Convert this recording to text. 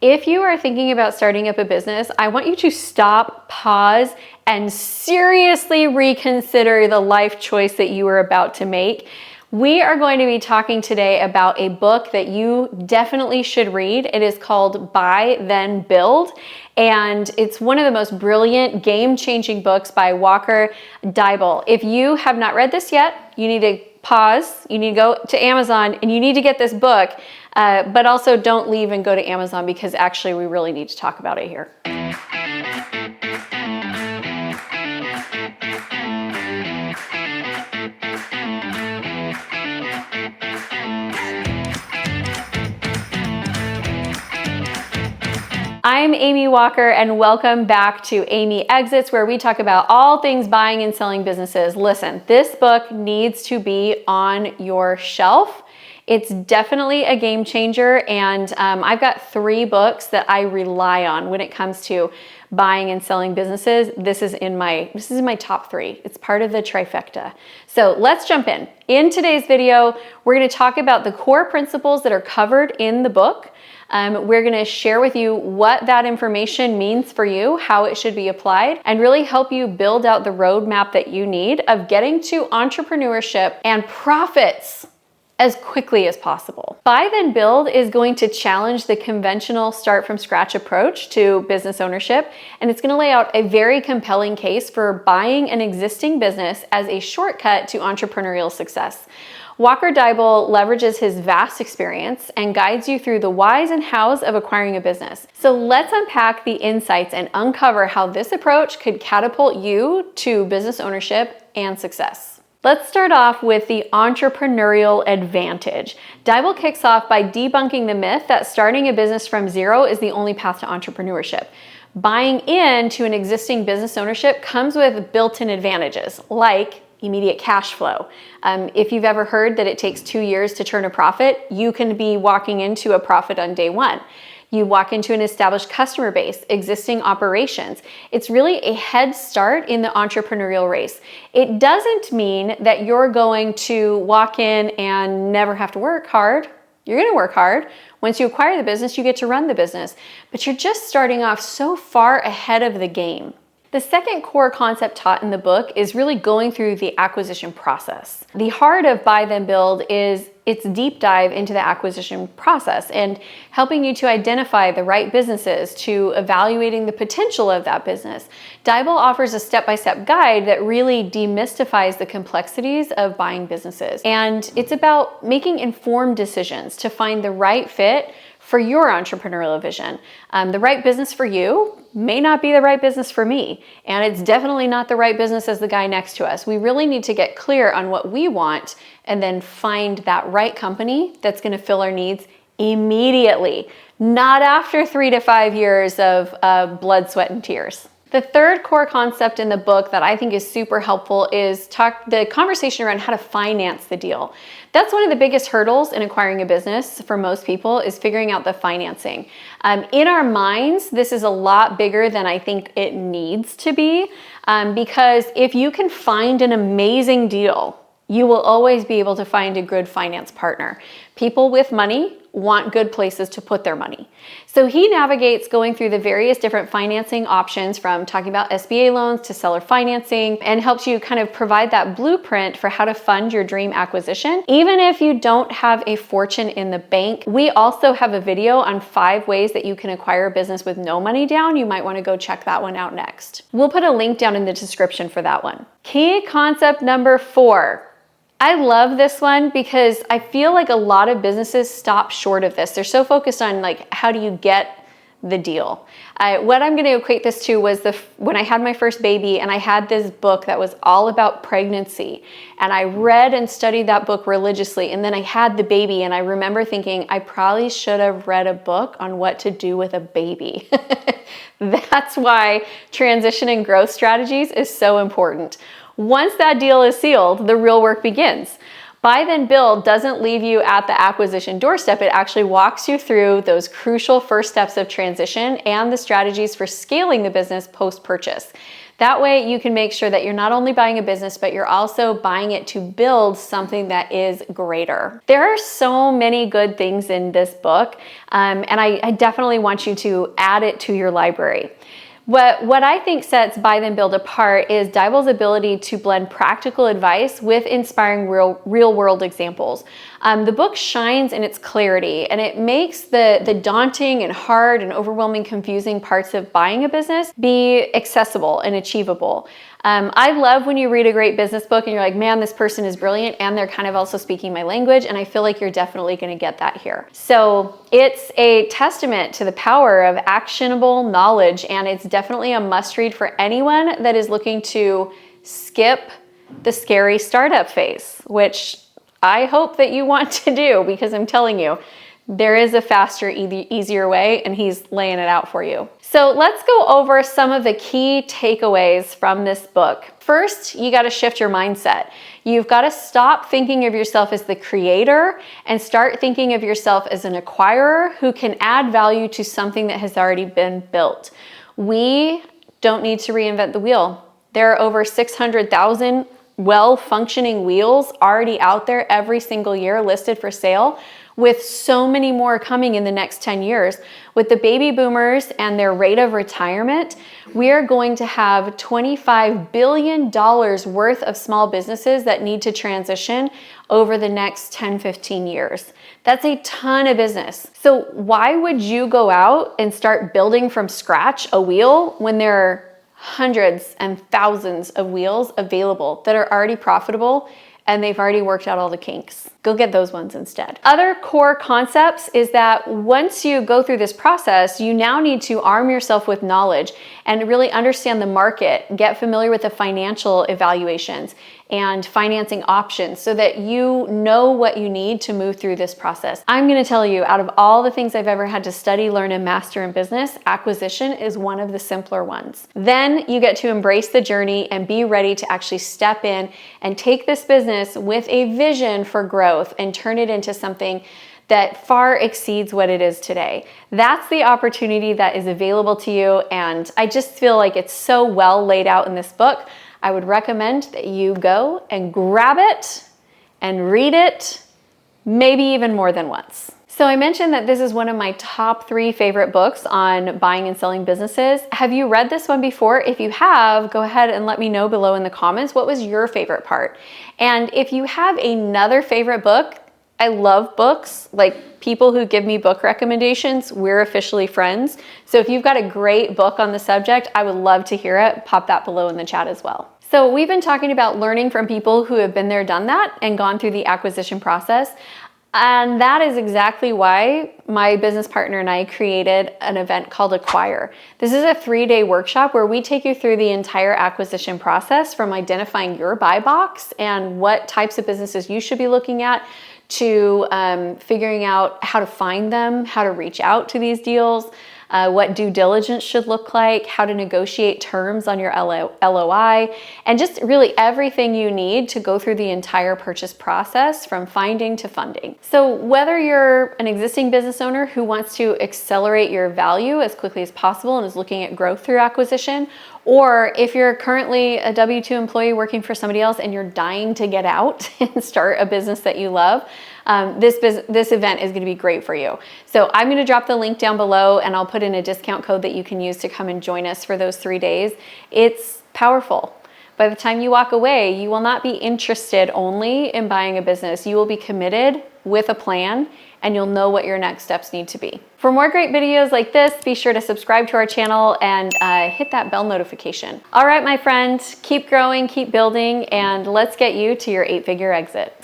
If you are thinking about starting up a business, I want you to stop, pause, and seriously reconsider the life choice that you are about to make. We are going to be talking today about a book that you definitely should read. It is called Buy, Then Build, and it's one of the most brilliant, game-changing books by Walker Deibel. If you have not read this yet, you need to pause, you need to go to Amazon, and you need to get this book, but also don't leave and go to Amazon because actually we really need to talk about it here. I'm Amy Walker, and welcome back to Amy Exits, where we talk about all things buying and selling businesses. Listen, this book needs to be on your shelf. It's definitely a game changer, and I've got 3 books that I rely on when it comes to buying and selling businesses. This is in my top 3. It's part of the trifecta. So let's jump in. In today's video, we're going to talk about the core principles that are covered in the book. We're going to share with you what that information means for you, how it should be applied, and really help you build out the roadmap that you need of getting to entrepreneurship and profits as quickly as possible. Buy Then Build is going to challenge the conventional start from scratch approach to business ownership, and it's going to lay out a very compelling case for buying an existing business as a shortcut to entrepreneurial success. Walker Deibel leverages his vast experience and guides you through the whys and hows of acquiring a business. So let's unpack the insights and uncover how this approach could catapult you to business ownership and success. Let's start off with the entrepreneurial advantage. Deibel kicks off by debunking the myth that starting a business from zero is the only path to entrepreneurship. Buying into an existing business ownership comes with built-in advantages, like immediate cash flow. If you've ever heard that it takes 2 years to turn a profit, you can be walking into a profit on day 1. You walk into an established customer base, existing operations. It's really a head start in the entrepreneurial race. It doesn't mean that you're going to walk in and never have to work hard. You're going to work hard. Once you acquire the business, you get to run the business, but you're just starting off so far ahead of the game. The second core concept taught in the book is really going through the acquisition process. The heart of Buy Then Build is its deep dive into the acquisition process and helping you to identify the right businesses, to evaluating the potential of that business. Deibel offers a step-by-step guide that really demystifies the complexities of buying businesses. And it's about making informed decisions to find the right fit for your entrepreneurial vision. The right business for you may not be the right business for me, and it's definitely not the right business as the guy next to us. We really need to get clear on what we want and then find that right company that's going to fill our needs immediately, not after 3 to 5 years of blood, sweat, and tears. The third core concept in the book that I think is super helpful is the conversation around how to finance the deal. That's one of the biggest hurdles in acquiring a business for most people, is figuring out the financing. In our minds, this is a lot bigger than I think it needs to be, because if you can find an amazing deal, you will always be able to find a good finance partner. People with money want good places to put their money. So he navigates going through the various different financing options, from talking about SBA loans to seller financing, and helps you kind of provide that blueprint for how to fund your dream acquisition. Even if you don't have a fortune in the bank, we also have a video on 5 ways that you can acquire a business with no money down. You might want to go check that one out next. We'll put a link down in the description for that one. Key concept number 4. I love this one because I feel like a lot of businesses stop short of this. They're so focused on like, how do you get the deal? What I'm going to equate this to was when I had my first baby, and I had this book that was all about pregnancy, and I read and studied that book religiously, and then I had the baby, and I remember thinking I probably should have read a book on what to do with a baby. That's why transition and growth strategies is so important. Once that deal is sealed, the real work begins. Buy Then Build doesn't leave you at the acquisition doorstep. It actually walks you through those crucial first steps of transition and the strategies for scaling the business post-purchase. That way you can make sure that you're not only buying a business, but you're also buying it to build something that is greater. There are so many good things in this book, and I definitely want you to add it to your library. What I think sets Buy Then Build apart is Dybel's ability to blend practical advice with inspiring real world examples. The book shines in its clarity, and it makes the daunting and hard and overwhelming, confusing parts of buying a business be accessible and achievable. I love when you read a great business book and you're like, man, this person is brilliant, and they're kind of also speaking my language, and I feel like you're definitely going to get that here. So it's a testament to the power of actionable knowledge, and it's definitely a must-read for anyone that is looking to skip the scary startup phase, which I hope that you want to do, because I'm telling you, there is a faster, easier way, and he's laying it out for you. So let's go over some of the key takeaways from this book. First, you got to shift your mindset. You've got to stop thinking of yourself as the creator and start thinking of yourself as an acquirer who can add value to something that has already been built. We don't need to reinvent the wheel. There are over 600,000 well-functioning wheels already out there every single year listed for sale, with so many more coming in the next 10 years. With the baby boomers and their rate of retirement, we are going to have $25 billion worth of small businesses that need to transition over the next 10, 15 years. That's a ton of business. So why would you go out and start building from scratch a wheel when there are hundreds and thousands of wheels available that are already profitable and they've already worked out all the kinks? Go get those ones instead. Other core concepts is that once you go through this process, you now need to arm yourself with knowledge and really understand the market, get familiar with the financial evaluations and financing options so that you know what you need to move through this process. I'm gonna tell you, out of all the things I've ever had to study, learn, and master in business, acquisition is one of the simpler ones. Then you get to embrace the journey and be ready to actually step in and take this business with a vision for growth and turn it into something that far exceeds what it is today. That's the opportunity that is available to you, and I just feel like it's so well laid out in this book. I would recommend that you go and grab it and read it, maybe even more than once. So I mentioned that this is one of my top 3 favorite books on buying and selling businesses. Have you read this one before? If you have, go ahead and let me know below in the comments, what was your favorite part? And if you have another favorite book, I love books. Like, people who give me book recommendations, we're officially friends. So if you've got a great book on the subject, I would love to hear it. Pop that below in the chat as well. So we've been talking about learning from people who have been there, done that, and gone through the acquisition process. And that is exactly why my business partner and I created an event called Acquire. This is a 3-day workshop where we take you through the entire acquisition process, from identifying your buy box and what types of businesses you should be looking at, to figuring out how to find them, how to reach out to these deals, what due diligence should look like, how to negotiate terms on your LOI, and just really everything you need to go through the entire purchase process from finding to funding. So whether you're an existing business owner who wants to accelerate your value as quickly as possible and is looking at growth through acquisition, or if you're currently a W-2 employee working for somebody else and you're dying to get out and start a business that you love, this event is going to be great for you. So I'm going to drop the link down below, and I'll put in a discount code that you can use to come and join us for those 3 days. It's powerful. By the time you walk away, you will not be interested only in buying a business. You will be committed with a plan, and you'll know what your next steps need to be. For more great videos like this, be sure to subscribe to our channel and hit that bell notification. All right, my friend, keep growing, keep building, and let's get you to your 8-figure exit.